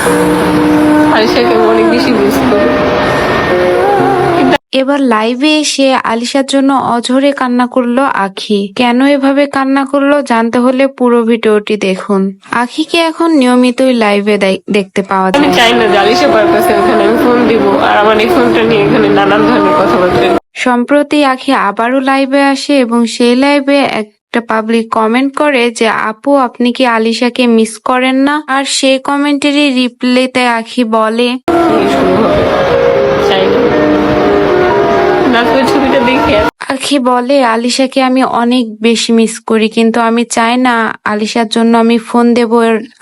সম্ভব। আলিশাকে অনেক বেশি মিস করি। এবার লাইভে এসে আলিশার জন্য অঝরে কান্না করলো আখি। কেন এভাবে কান্না করলো জানতে হলে পুরো ভিডিওটি দেখুন। আখিকে এখন নিয়মিতই লাইভে দেখতে পাওয়া আমি যায়। চাই না যে আলিশা পারতেছে ওখানে আমি ফোন দিব আর আমার এই ফোনটা নিয়ে এখানে নানান ধরনের কথাবার্তা। সম্প্রতি আখি আবারও লাইভে আসে এবং সেই লাইভে একটা পাবলিক কমেন্ট করে যে আপু আপনি কি আলিশাকে মিস করেন না? আর সেই কমেন্টেরই রিপ্লাইতে আখি বলে শুরু হবে চাই না ছবিটা দেখে আখি বলে আলিশাকে আমি অনেক বেশি মিস করি, কিন্তু আমি চাই না আলিশার জন্য আমি ফোন দেব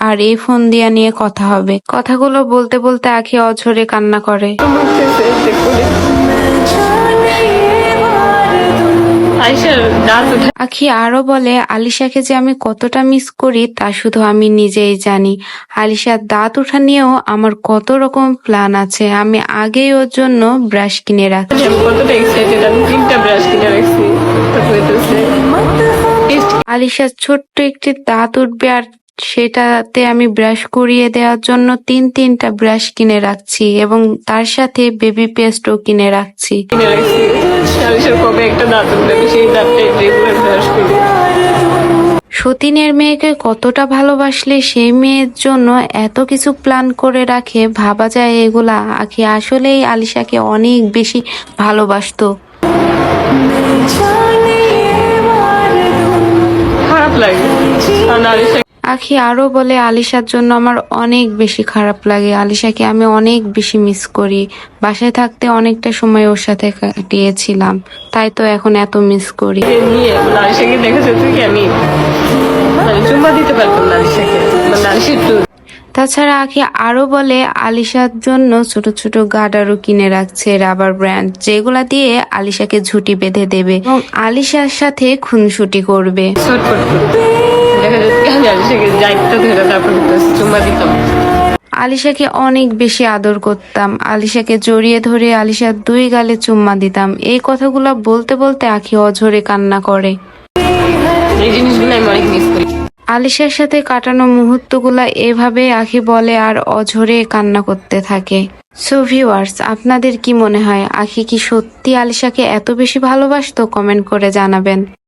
আর এই ফোন দিয়ে নিয়ে কথা হবে। কথাগুলো বলতে বলতে আখি অঝরে কান্না করে। আখি আরো বলে আলিশাকে যে আমি কতটা মিস করি তা শুধু আমি নিজেই জানি। আলিশার দাঁত ওঠা নিয়েও আমার কত রকম প্ল্যান আছে। আমি আগেই ওর জন্য ব্রাশ কিনে রাখছি। আলিশার ছোট্ট একটি দাঁত উঠবে আর সেটাতে আমি ব্রাশ করিয়ে দেওয়ার জন্য তিনটা ব্রাশ কিনে রাখছি এবং তার সাথে বেবি পেস্টও কিনে রাখছি। সতীনের মেয়েকে কতটা ভালোবাসলে সেই মেয়ের জন্য এত কিছু প্ল্যান করে রাখে, ভাবা যায় এগুলা। আখি আসলেই আলিশাকে অনেক বেশি ভালোবাসতো। খারাপ লাগে। আখি আরো বলে আলিশার জন্য আমার অনেক বেশি খারাপ লাগে। আলিশাকে আমি অনেক বেশি মিস করি। বাসায় থাকতে অনেকটা সময় ওর সাথে কাটিয়েছিলাম, তাই তো এখন এত মিস করি। আলিশাকে দেখা যেত কি আমি চুম্মা দিতে পারতাম না আলিশাকে, তাছাড়া আখি আরো বলে আলিশার জন্য ছোট ছোট গার্ডারও কিনে রাখছে, রাবার ব্যান্ড, যেগুলা দিয়ে আলিশাকে ঝুঁটি বেঁধে দেবে এবং আলিশার সাথে খুনসুটি করবে। আলিশাকে অনেক বেশি আদর করতাম। আলিশাকে জড়িয়ে ধরে আলিশার দুই গালে চুম্মা দিতাম। এই কথাগুলো বলতে বলতে আখি অঝরে কান্না করে। এই জিনিসগুলো আমি অনেক মিস করি। আলিশার সাথে কাটানো মুহূর্তগুলা এভাবে আখি বলে আর অঝরে কান্না করতে থাকে। সো ভিউয়ার্স, আপনাদের কি মনে হয় আখি কি সত্যি আলিশাকে এত বেশি ভালোবাসতো? কমেন্ট করে জানাবেন।